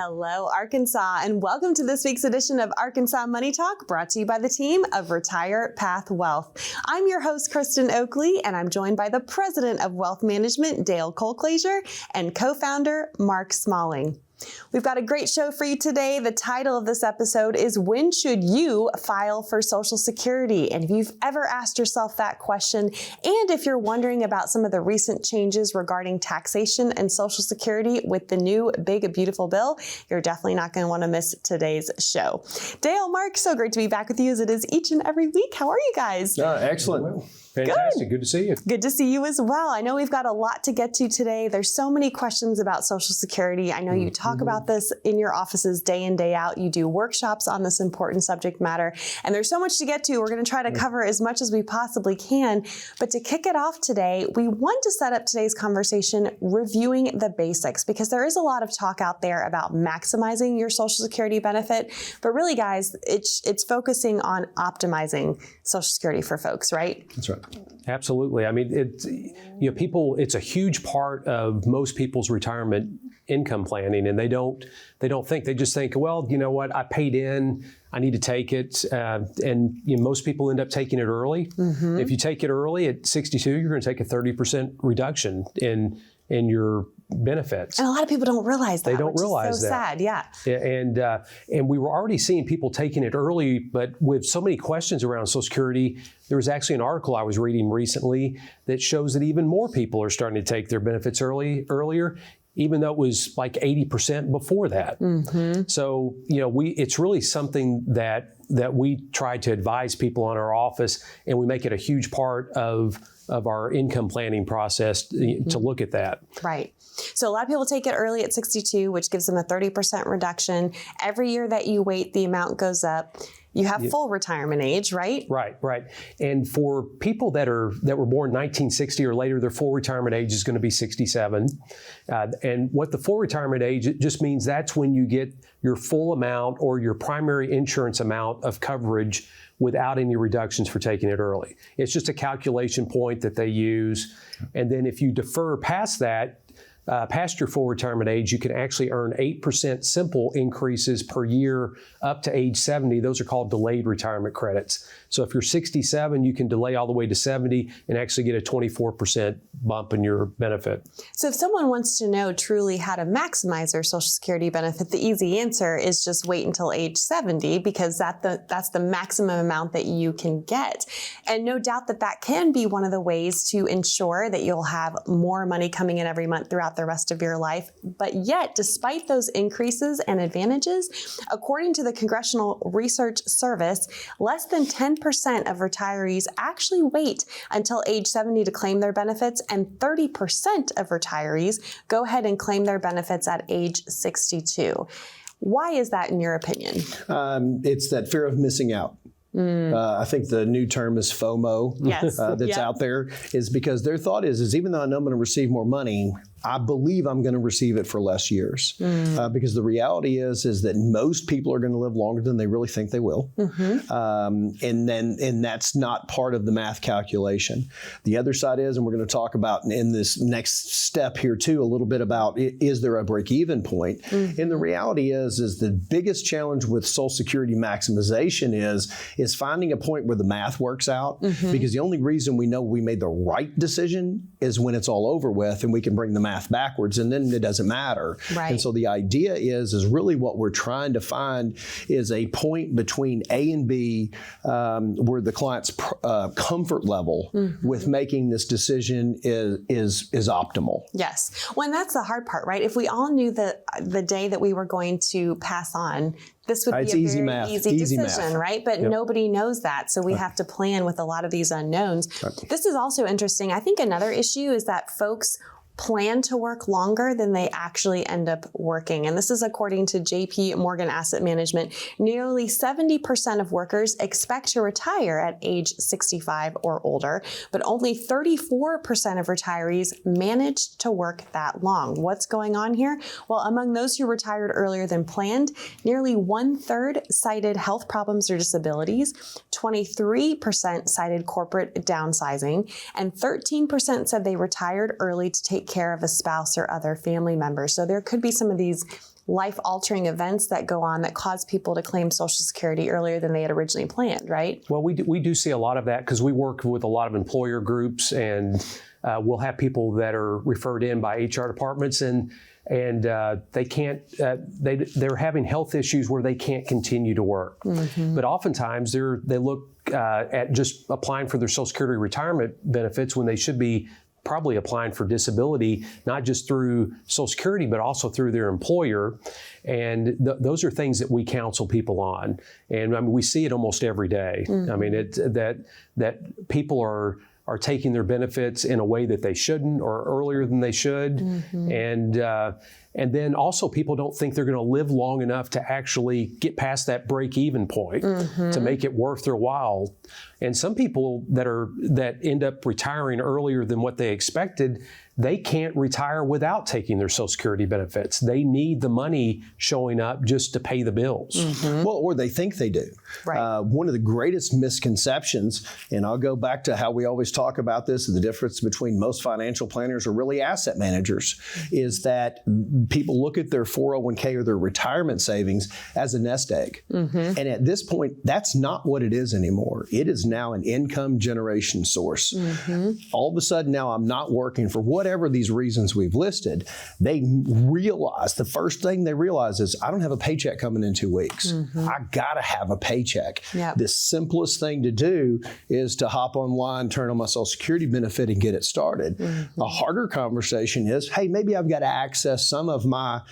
Hello, Arkansas, and welcome to this week's edition of Arkansas Money Talk, brought to you by the team of Retire Path Wealth. I'm your host, Kristen Oakley, and I'm joined by the president of Wealth Management, Dale Colclasure, and co-founder, Mark Smalling. We've got a great show for you today. The title of this episode is When Should You File for Social Security? And if you've ever asked yourself that question, and if you're wondering about some of the recent changes regarding taxation and Social Security with the new big, beautiful bill, you're definitely not going to want to miss today's show. Dale, Mark, so great to be back with you as it is each and every week. How are you guys? Excellent. Fantastic. Good to see you. Good to see you as well. I know we've got a lot to get to today. There's so many questions about Social Security. I know you talk about this in your offices day in, day out. You do workshops on this important subject matter, and there's so much to get to. We're going to try to cover as much as we possibly can. But to kick it off today, we want to set up today's conversation reviewing the basics, because there is a lot of talk out there about maximizing your Social Security benefit. But really, guys, it's focusing on optimizing Social Security for folks, right? That's right. Absolutely. I mean, it's a huge part of most people's retirement income planning, and they don't think. They just think, well, you know what, I paid in, I need to take it, and most people end up taking it early. Mm-hmm. If you take it early at 62, you're going to take a 30% reduction in your benefits. And a lot of people don't realize that. They don't realize is so that. Sad, yeah. And we were already seeing people taking it early, but with so many questions around Social Security, there was actually an article I was reading recently that shows that even more people are starting to take their benefits earlier, even though it was like 80% before that. Mm-hmm. So, it's really something that we try to advise people on our office, and we make it a huge part of our income planning process to look at that. Right. So a lot of people take it early at 62, which gives them a 30% reduction. Every year that you wait, the amount goes up. You have full retirement age, right? Right. And for people that were born 1960 or later, their full retirement age is going to be 67. And what the full retirement age, it just means that's when you get your full amount or your primary insurance amount of coverage without any reductions for taking it early. It's just a calculation point that they use. And then if you defer past that, past your full retirement age, you can actually earn 8% simple increases per year up to age 70. Those are called delayed retirement credits. So if you're 67, you can delay all the way to 70 and actually get a 24% bump in your benefit. So if someone wants to know truly how to maximize their Social Security benefit, the easy answer is just wait until age 70, because that's the maximum amount that you can get. And no doubt that can be one of the ways to ensure that you'll have more money coming in every month throughout the rest of your life. But yet, despite those increases and advantages, according to the Congressional Research Service, less than 10% of retirees actually wait until age 70 to claim their benefits, and 30% of retirees go ahead and claim their benefits at age 62. Why is that, in your opinion? It's that fear of missing out. I think the new term is FOMO. Yes. That's out there, is because their thought is even though I know I'm going to receive more money, I believe I'm going to receive it for less years. Because the reality is that most people are going to live longer than they really think they will. Mm-hmm. And that's not part of the math calculation. The other side is, and we're going to talk about in this next step here too, a little bit about, is there a break-even point? Mm-hmm. And the reality is the biggest challenge with Social Security maximization is finding a point where the math works out. Mm-hmm. Because the only reason we know we made the right decision is when it's all over with and we can bring the math backwards, and then it doesn't matter. Right. And so the idea is really what we're trying to find is a point between A and B where the client's comfort level with making this decision is optimal. Yes. Well, and that's the hard part, right? If we all knew the day that we were going to pass on, this would be a very easy decision, right? But nobody knows that. So we have to plan with a lot of these unknowns. Right. This is also interesting. I think another issue is that folks plan to work longer than they actually end up working. And this is according to JP Morgan Asset Management. Nearly 70% of workers expect to retire at age 65 or older, but only 34% of retirees manage to work that long. What's going on here? Well, among those who retired earlier than planned, nearly 1/3 cited health problems or disabilities, 23% cited corporate downsizing, and 13% said they retired early to take care of a spouse or other family members. So there could be some of these life-altering events that go on that cause people to claim Social Security earlier than they had originally planned, right? Well, we do see a lot of that because we work with a lot of employer groups, and we'll have people that are referred in by HR departments, and they can't. They're having health issues where they can't continue to work. But oftentimes they look at just applying for their Social Security retirement benefits when they should be probably applying for disability, not just through Social Security, but also through their employer. And those are things that we counsel people on. And I mean, we see it almost every day. I mean, that people are taking their benefits in a way that they shouldn't, or earlier than they should. And then also people don't think they're going to live long enough to actually get past that break-even point to make it worth their while. And some people that end up retiring earlier than what they expected, they can't retire without taking their Social Security benefits. They need the money showing up just to pay the bills. Well, or they think they do. Right. One of the greatest misconceptions, and I'll go back to how we always talk about this, the difference between most financial planners or really asset managers, is that people look at their 401k or their retirement savings as a nest egg. And at this point, that's not what it is anymore. It is now an income generation source. All of a sudden now I'm not working for whatever these reasons we've listed. They realize, the first thing they realize is, I don't have a paycheck coming in 2 weeks. I gotta have a paycheck. The simplest thing to do is to hop online, turn on my Social Security benefit and get it started. A harder conversation is, hey, maybe I've got to access some of my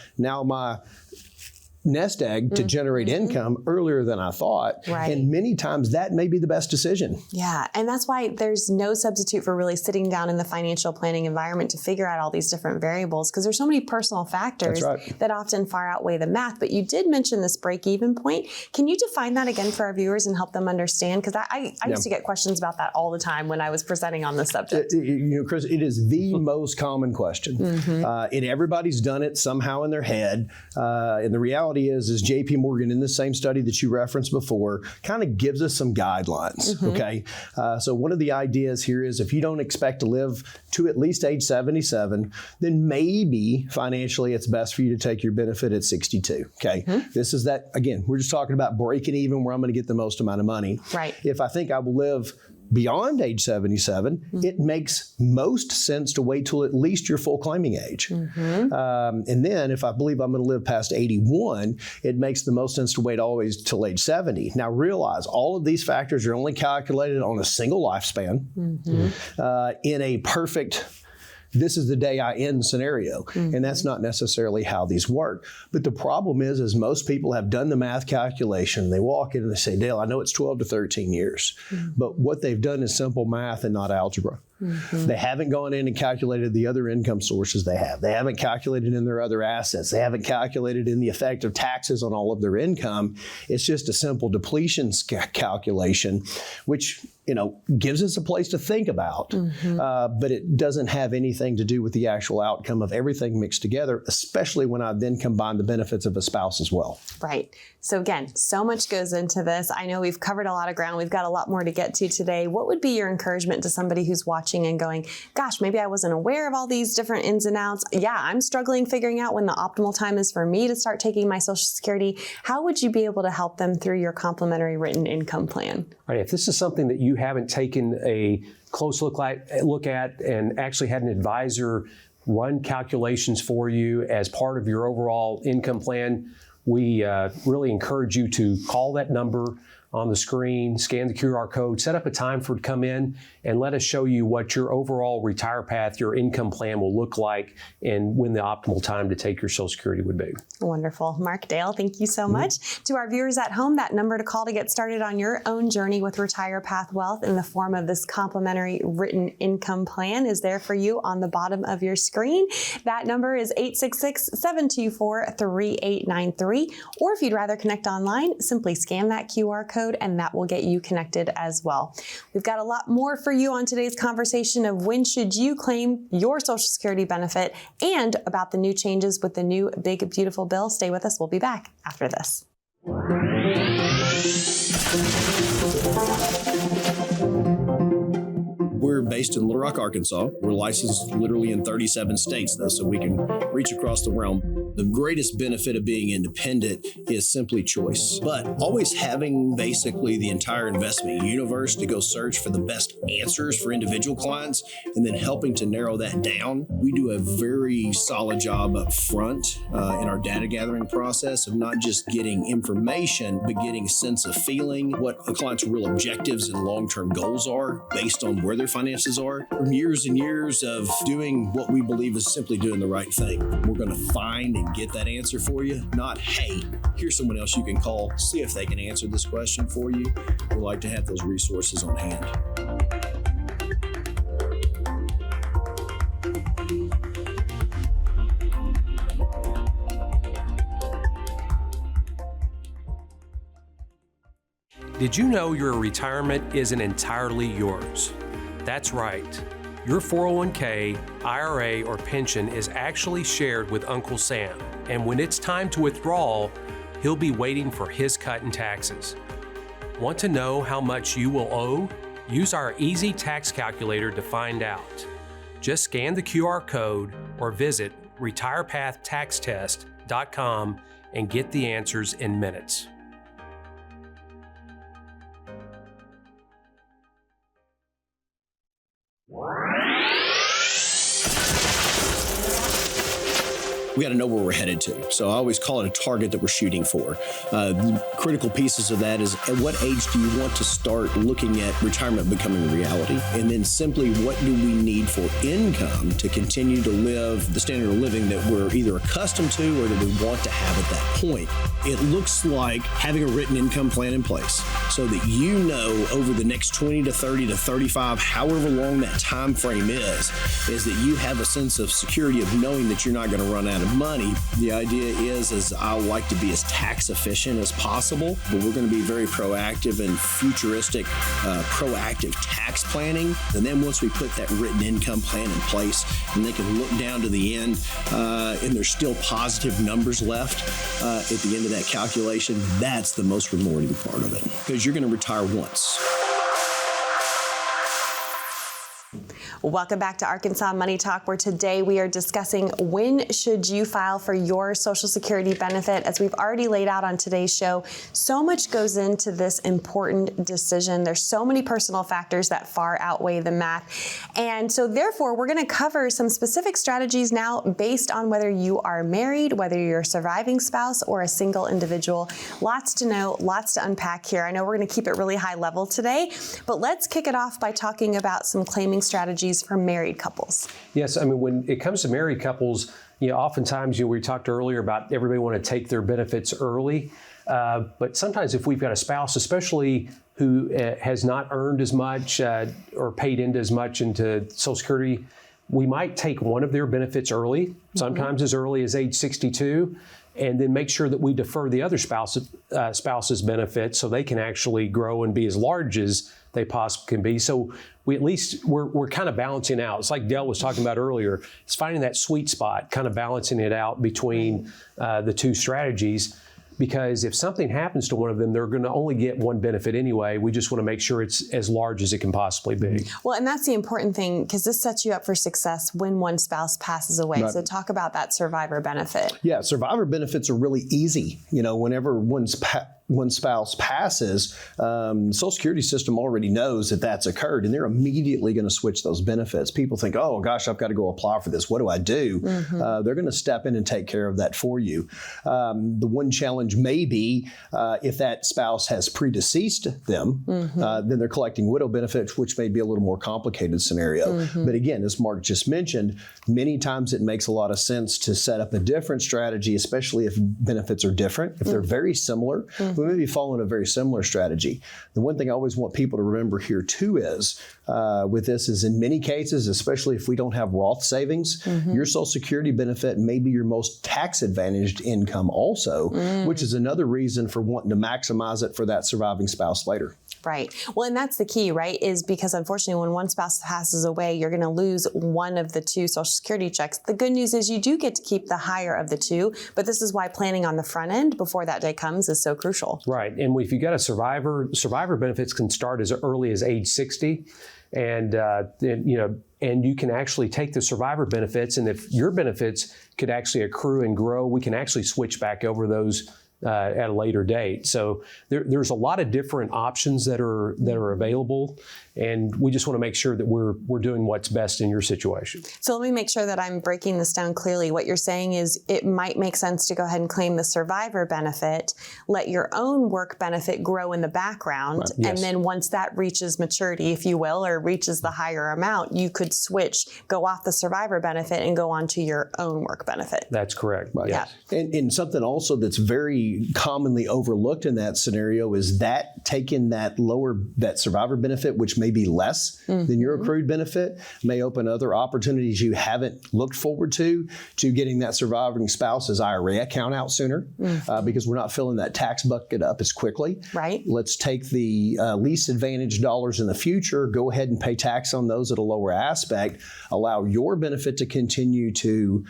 nest egg to generate income earlier than I thought. And many times that may be the best decision. Yeah, and that's why there's no substitute for really sitting down in the financial planning environment to figure out all these different variables, because there's so many personal factors that often far outweigh the math. But you did mention this break-even point. Can you define that again for our viewers and help them understand? Because I used to get questions about that all the time when I was presenting on this subject. Chris, it is the most common question. And everybody's done it somehow in their head. And the reality is JP Morgan, in the same study that you referenced before, kind of gives us some guidelines, okay? So one of the ideas here is, if you don't expect to live to at least age 77, then maybe financially it's best for you to take your benefit at 62, okay? This is that, again, we're just talking about breaking even where I'm going to get the most amount of money. If I think I will live beyond age 77, it makes most sense to wait till at least your full claiming age. And then if I believe I'm going to live past 81, it makes the most sense to wait always till age 70. Now realize all of these factors are only calculated on a single lifespan in a perfect, this is the day I end scenario. And that's not necessarily how these work. But the problem is most people have done the math calculation. They walk in and they say, Dale, I know it's 12 to 13 years. But what they've done is simple math and not algebra. They haven't gone in and calculated the other income sources they have. They haven't calculated in their other assets. They haven't calculated in the effect of taxes on all of their income. It's just a simple depletion calculation, which gives us a place to think about, but it doesn't have anything to do with the actual outcome of everything mixed together, especially when I then combine the benefits of a spouse as well. Right. So again, so much goes into this. I know we've covered a lot of ground. We've got a lot more to get to today. What would be your encouragement to somebody who's watching and going, gosh, maybe I wasn't aware of all these different ins and outs. Yeah, I'm struggling figuring out when the optimal time is for me to start taking my Social Security. How would you be able to help them through your complimentary written income plan? Right. If this is something that you haven't taken a close look at and actually had an advisor run calculations for you as part of your overall income plan, we really encourage you to call that number on the screen, scan the QR code, set up a time for it to come in, and let us show you what your overall retire path, your income plan will look like, and when the optimal time to take your Social Security would be. Wonderful. Mark, Dale, thank you so much. To our viewers at home, that number to call to get started on your own journey with Retire Path Wealth in the form of this complimentary written income plan is there for you on the bottom of your screen. That number is 866-724-3893. Or if you'd rather connect online, simply scan that QR code and that will get you connected as well. We've got a lot more for you on today's conversation of when should you claim your Social Security benefit and about the new changes with the new big, beautiful bill. Stay with us. We'll be back after this. We're based in Little Rock, Arkansas. We're licensed literally in 37 states, though, so we can reach across the realm. The greatest benefit of being independent is simply choice, but always having basically the entire investment universe to go search for the best answers for individual clients and then helping to narrow that down. We do a very solid job up front in our data gathering process of not just getting information, but getting a sense of feeling what a client's real objectives and long-term goals are based on where their finances are. From years and years of doing what we believe is simply doing the right thing. We're going to find and get that answer for you, not, hey, here's someone else you can call, see if they can answer this question for you. We like to have those resources on hand. Did you know your retirement isn't entirely yours? That's right. Your 401k, IRA, or pension is actually shared with Uncle Sam. And when it's time to withdraw, he'll be waiting for his cut in taxes. Want to know how much you will owe? Use our easy tax calculator to find out. Just scan the QR code or visit retirepathtaxtest.com and get the answers in minutes. We got to know where we're headed to. So I always call it a target that we're shooting for. Critical pieces of that is at what age do you want to start looking at retirement becoming a reality? And then simply what do we need for income to continue to live the standard of living that we're either accustomed to or that we want to have at that point? It looks like having a written income plan in place so that you know over the next 20 to 30 to 35, however long that time frame is that you have a sense of security of knowing that you're not going to run out of money. The idea is I like to be as tax efficient as possible, but we're going to be very proactive and futuristic, proactive tax planning. And then once we put that written income plan in place and they can look down to the end and there's still positive numbers left at the end of that calculation, that's the most rewarding part of it because you're going to retire once. Welcome back to Arkansas Money Talk, where today we are discussing when should you file for your Social Security benefit. As we've already laid out on today's show, so much goes into this important decision. There's so many personal factors that far outweigh the math. And so therefore, we're going to cover some specific strategies now based on whether you are married, whether you're a surviving spouse, or a single individual. Lots to know, lots to unpack here. I know we're going to keep it really high level today, but let's kick it off by talking about some claiming strategies for married couples. Yes, I mean, when it comes to married couples, oftentimes, we talked earlier about everybody want to take their benefits early. But sometimes if we've got a spouse, especially who has not earned as much or paid into as much into Social Security, we might take one of their benefits early, sometimes as early as age 62, and then make sure that we defer the other spouse's benefits so they can actually grow and be as large as they possibly can be. So we're kind of balancing out. It's like Dale was talking about earlier. It's finding that sweet spot, kind of balancing it out between the two strategies. Because if something happens to one of them, they're going to only get one benefit anyway. We just want to make sure it's as large as it can possibly be. Well, and that's the important thing, because this sets you up for success when one spouse passes away. Right. So talk about that survivor benefit. Yeah, survivor benefits are really easy. Whenever one spouse passes, the Social Security system already knows that that's occurred, and they're immediately going to switch those benefits. People think, oh, gosh, I've got to go apply for this. What do I do? They're going to step in and take care of that for you. The one challenge may be if that spouse has predeceased them, then they're collecting widow benefits, which may be a little more complicated scenario. But again, as Mark just mentioned, many times it makes a lot of sense to set up a different strategy, especially if benefits are different. If they're very similar, we may be following a very similar strategy. The one thing I always want people to remember here too is, with this is in many cases, especially if we don't have Roth savings, your Social Security benefit may be your most tax advantaged income also, which is another reason for wanting to maximize it for that surviving spouse later. Right. Well, and that's the key, right? Is because unfortunately, when one spouse passes away, you're going to lose one of the two Social Security checks. The good news is you do get to keep the higher of the two, but this is why planning on the front end before that day comes is so crucial. Right. And if you got a survivor benefits can start as early as age 60. And, and you can actually take the survivor benefits, and if your benefits could actually accrue and grow, we can actually switch back over those at a later date. So there's a lot of different options that are available, and we just want to make sure that we're doing what's best in your situation. So let me make sure that I'm breaking this down clearly. What you're saying is it might make sense to go ahead and claim the survivor benefit, let your own work benefit grow in the background, Right. Yes. and then once that reaches maturity, if you will, or reaches the higher amount, you could switch, go off the survivor benefit and go on to your own work benefit. That's correct. Right. Yes. And something also that's very commonly overlooked in that scenario is that taking that survivor benefit, which may be less than your accrued benefit, may open other opportunities you haven't looked forward to getting that surviving spouse's IRA account out sooner, because we're not filling that tax bucket up as quickly. Right. Let's take the least advantaged dollars in the future, go ahead and pay tax on those at a lower aspect, allow your benefit to continue to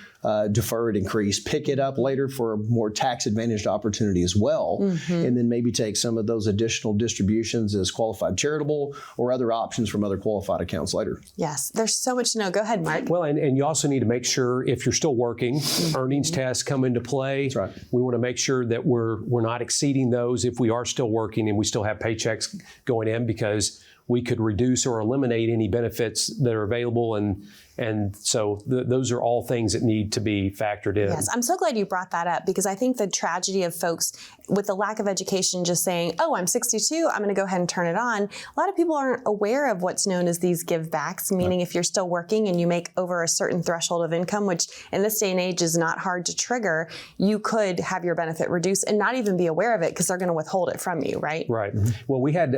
defer it, increase, pick it up later for a more tax advantaged opportunity as well, and then maybe take some of those additional distributions as qualified charitable or other options from other qualified accounts later. Yes, there's so much to know. Go ahead, Mark. Well, and you also need to make sure if you're still working, earnings tests come into play. That's right. We want to make sure that we're not exceeding those if we are still working and we still have paychecks going in, because we could reduce or eliminate any benefits that are available, and so those are all things that need to be factored in. Yes, I'm so glad you brought that up, because I think the tragedy of folks with the lack of education just saying, oh, I'm 62, I'm going to go ahead and turn it on. A lot of people aren't aware of what's known as these give backs, meaning if you're still working and you make over a certain threshold of income, which in this day and age is not hard to trigger, you could have your benefit reduced and not even be aware of it because they're going to withhold it from you, right? Right. Well, we had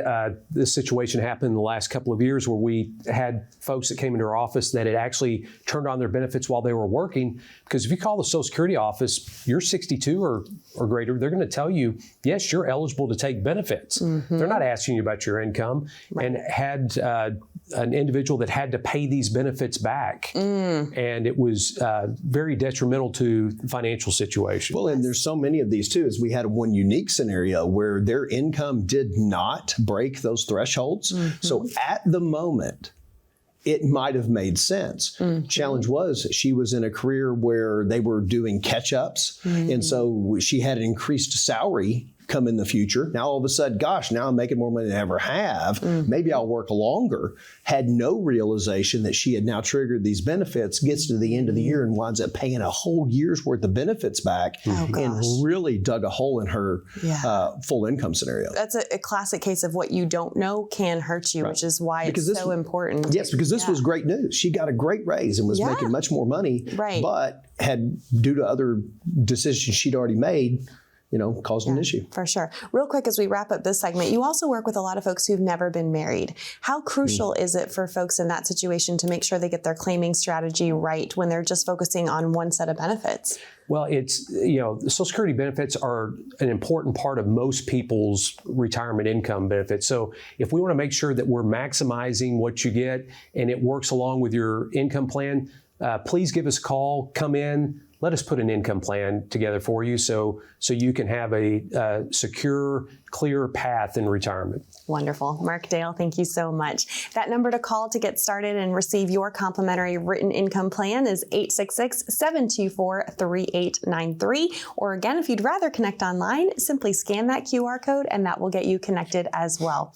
this situation happen in the last couple of years where we had folks that came into our office that had actually turned on their benefits while they were working. Because if you call the Social Security office, you're 62 or greater, they're going to tell you, yes, you're eligible to take benefits. They're not asking you about your income. Right. And had an individual that had to pay these benefits back. And it was very detrimental to the financial situation. Well, and there's so many of these too, as we had one unique scenario where their income did not break those thresholds. So at the moment, it might have made sense. Challenge was she was in a career where they were doing catch-ups, and so she had an increased salary come in the future. Now all of a sudden, gosh, now I'm making more money than I ever have. Maybe I'll work longer. Had no realization that she had now triggered these benefits, gets to the end of the year and winds up paying a whole year's worth of benefits back, and really dug a hole in her full income scenario. That's a classic case of what you don't know can hurt you, which is why it's so important. Yes, because this was great news. She got a great raise and was making much more money, but had, due to other decisions she'd already made, caused an issue. For sure. Real quick, as we wrap up this segment, you also work with a lot of folks who've never been married. How crucial is it for folks in that situation to make sure they get their claiming strategy right when they're just focusing on one set of benefits? Well, it's, the Social Security benefits are an important part of most people's retirement income benefits. So if we want to make sure that we're maximizing what you get and it works along with your income plan, please give us a call, come in. Let us put an income plan together for you so you can have a secure, clear path in retirement. Wonderful. Mark Dale, thank you so much. That number to call to get started and receive your complimentary written income plan is 866-724-3893. Or again, if you'd rather connect online, simply scan that QR code and that will get you connected as well.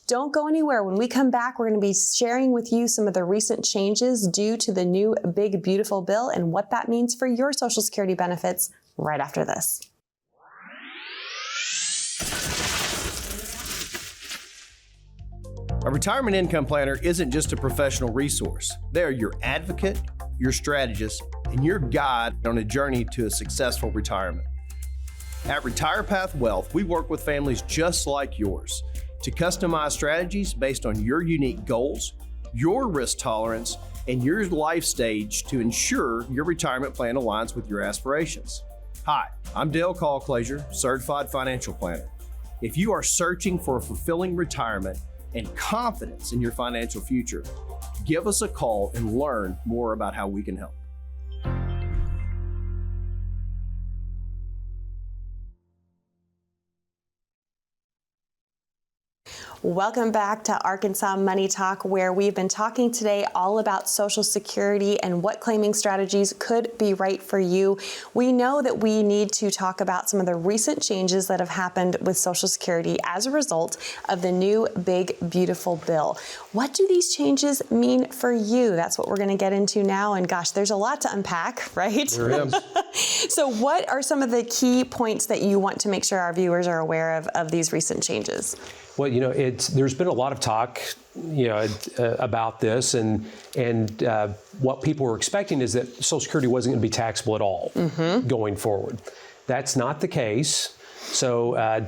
Don't go anywhere. When we come back, we're going to be sharing with you some of the recent changes due to the new Big Beautiful Bill and what that means for your Social Security benefits right after this. A retirement income planner isn't just a professional resource. They are your advocate, your strategist, and your guide on a journey to a successful retirement. At RetirePath Wealth, we work with families just like yours to customize strategies based on your unique goals, your risk tolerance, and your life stage to ensure your retirement plan aligns with your aspirations. Hi, I'm Dale Call-Clazier, Certified Financial Planner. If you are searching for a fulfilling retirement and confidence in your financial future, give us a call and learn more about how we can help. Welcome back to Arkansas Money Talk, where we've been talking today all about Social Security and what claiming strategies could be right for you. We know that we need to talk about some of the recent changes that have happened with Social Security as a result of the new big, beautiful bill. What do these changes mean for you? That's what we're going to get into now. And gosh, there's a lot to unpack, right? There is. So what are some of the key points that you want to make sure our viewers are aware of these recent changes? Well, there's been a lot of talk, about this, and what people were expecting is that Social Security wasn't going to be taxable at all going forward. That's not the case. So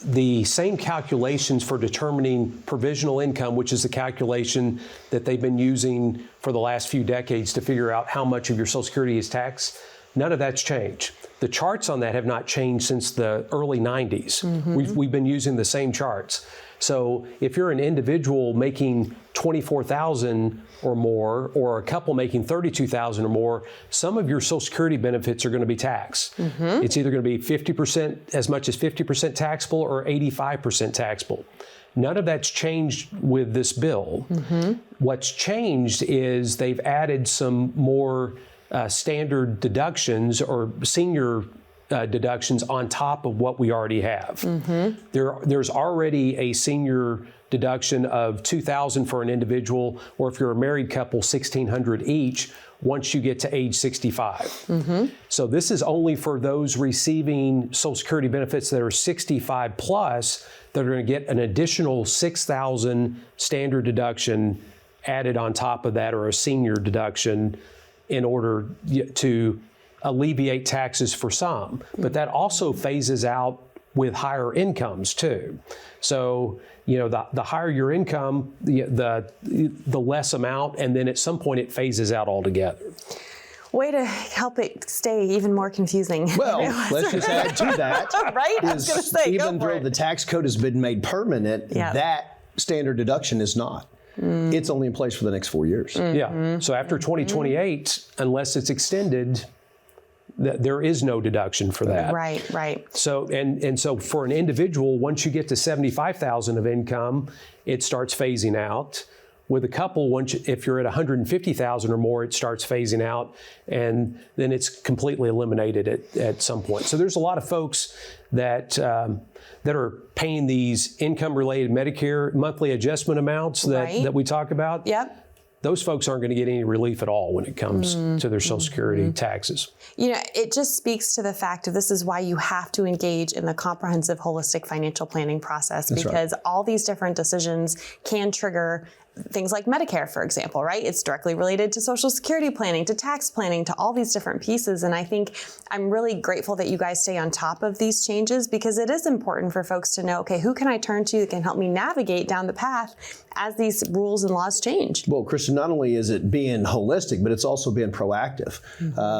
the same calculations for determining provisional income, which is the calculation that they've been using for the last few decades to figure out how much of your Social Security is taxed, none of that's changed. The charts on that have not changed since the early 90s. We've been using the same charts. So if you're an individual making $24,000 or more, or a couple making $32,000 or more, some of your Social Security benefits are going to be taxed. It's either going to be 50%, as much as 50% taxable, or 85% taxable. None of that's changed with this bill. What's changed is they've added some more standard deductions or senior deductions on top of what we already have. There's already a senior deduction of $2,000 for an individual, or if you're a married couple, $1,600 each once you get to age 65. So this is only for those receiving Social Security benefits that are 65 plus that are going to get an additional $6,000 standard deduction added on top of that, or a senior deduction, in order to alleviate taxes for some. But that also phases out with higher incomes too. So, the higher your income, the less amount, and then at some point it phases out altogether. Way to help it stay even more confusing. Well, let's just add to that. Right? I was going to say, even though the tax code has been made permanent, that standard deduction is not. It's only in place for the next 4 years. Yeah. So after 2028, unless it's extended, there is no deduction for that. Right. So and so for an individual, once you get to $75,000 of income, it starts phasing out. With a couple, if you're at $150,000 or more, it starts phasing out, and then it's completely eliminated at some point. So there's a lot of folks that are paying these income-related Medicare monthly adjustment amounts that we talk about. Yep. Those folks aren't going to get any relief at all when it comes to their Social Security taxes. It just speaks to the fact of this is why you have to engage in the comprehensive, holistic financial planning process, because all these different decisions can trigger things like Medicare, for example, right? It's directly related to Social Security planning, to tax planning, to all these different pieces. And I think I'm really grateful that you guys stay on top of these changes, because it is important for folks to know, okay, who can I turn to that can help me navigate down the path as these rules and laws change? Well, Kristen, not only is it being holistic, but it's also being proactive,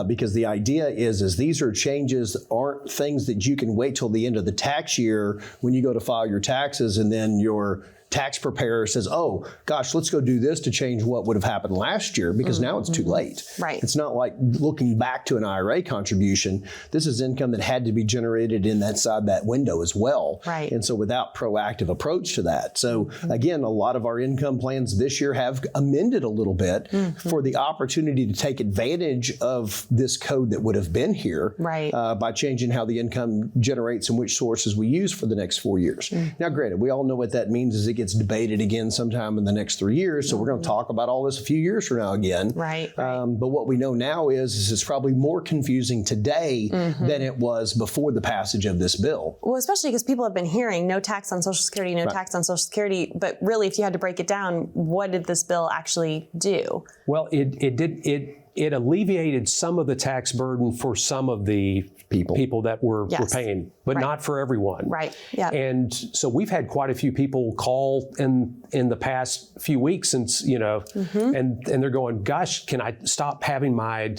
because the idea is these are changes that aren't things that you can wait till the end of the tax year when you go to file your taxes and then your tax preparer says, oh, gosh, let's go do this to change what would have happened last year, because now it's too late. Right. It's not like looking back to an IRA contribution. This is income that had to be generated inside that window as well. Right. And so without proactive approach to that. So again, a lot of our income plans this year have amended a little bit for the opportunity to take advantage of this code that would have been here by changing how the income generates and which sources we use for the next 4 years. Now, granted, we all know what that means is it gets debated again sometime in the next 3 years. So we're going to talk about all this a few years from now again. Right. But what we know now is it's probably more confusing today than it was before the passage of this bill. Well, especially because people have been hearing no tax on Social Security, no tax on Social Security. But really, if you had to break it down, what did this bill actually do? Well, it alleviated some of the tax burden for some of the people that were paying, but not for everyone. Right. Yeah. And so we've had quite a few people call in the past few weeks since, and they're going, gosh, can I stop having my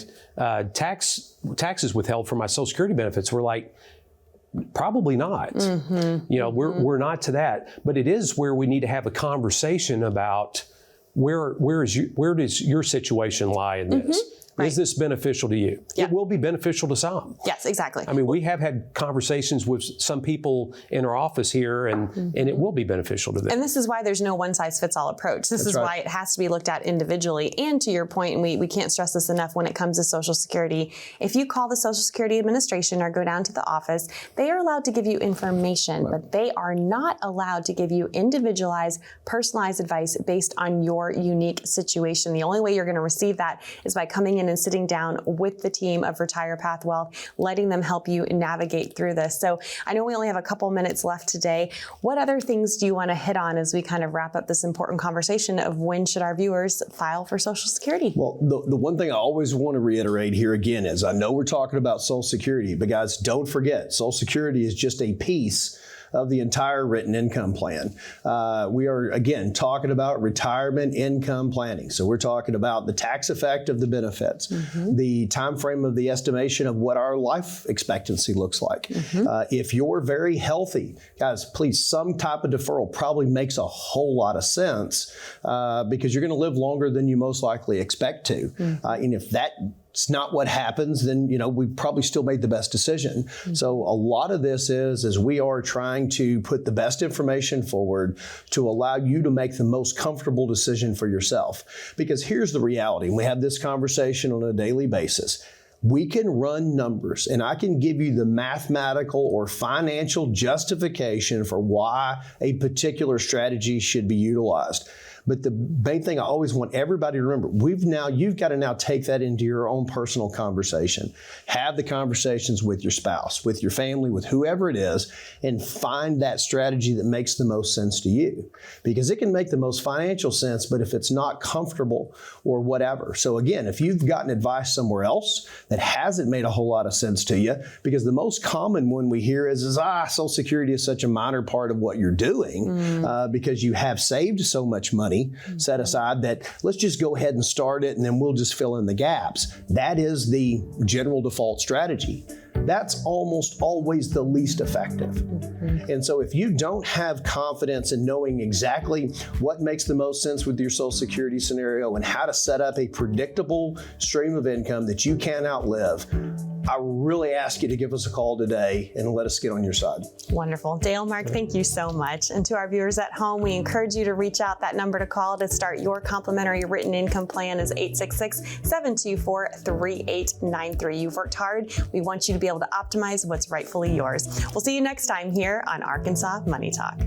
taxes withheld for my Social Security benefits? We're like, probably not. We're not to that, but it is where we need to have a conversation about where does your situation lie in this? Right. Is this beneficial to you? Yeah. It will be beneficial to some. Yes, exactly. I mean, we have had conversations with some people in our office here, and it will be beneficial to them. And this is why there's no one-size-fits-all approach. This is why it has to be looked at individually. And to your point, and we can't stress this enough when it comes to Social Security, if you call the Social Security Administration or go down to the office, they are allowed to give you information, but they are not allowed to give you individualized, personalized advice based on your unique situation. The only way you're going to receive that is by coming in and sitting down with the team of Retire Path Wealth, letting them help you navigate through this. So I know we only have a couple minutes left today. What other things do you want to hit on as we kind of wrap up this important conversation of when should our viewers file for Social Security? Well, the one thing I always want to reiterate here again is I know we're talking about Social Security, but guys, don't forget, Social Security is just a piece of the entire written income plan. We are, again, talking about retirement income planning. So we're talking about the tax effect of the benefits, the time frame of the estimation of what our life expectancy looks like. If you're very healthy, guys, please, some type of deferral probably makes a whole lot of sense because you're going to live longer than you most likely expect to. And if that's not what happens, then, we probably still made the best decision. So a lot of this is we are trying to put the best information forward to allow you to make the most comfortable decision for yourself. Because here's the reality, and we have this conversation on a daily basis. We can run numbers, and I can give you the mathematical or financial justification for why a particular strategy should be utilized. But the main thing I always want everybody to remember, you've got to now take that into your own personal conversation. Have the conversations with your spouse, with your family, with whoever it is, and find that strategy that makes the most sense to you. Because it can make the most financial sense, but if it's not comfortable or whatever. So again, if you've gotten advice somewhere else that hasn't made a whole lot of sense to you, because the most common one we hear is Social Security is such a minor part of what you're doing because you have saved so much money set aside that let's just go ahead and start it and then we'll just fill in the gaps. That is the general default strategy. That's almost always the least effective. And so if you don't have confidence in knowing exactly what makes the most sense with your Social Security scenario and how to set up a predictable stream of income that you can outlive, I really ask you to give us a call today and let us get on your side. Wonderful. Dale, Mark, thank you so much. And to our viewers at home, we encourage you to reach out. That number to call to start your complimentary written income plan is 866-724-3893. You've worked hard. We want you to be able to optimize what's rightfully yours. We'll see you next time here on Arkansas Money Talk.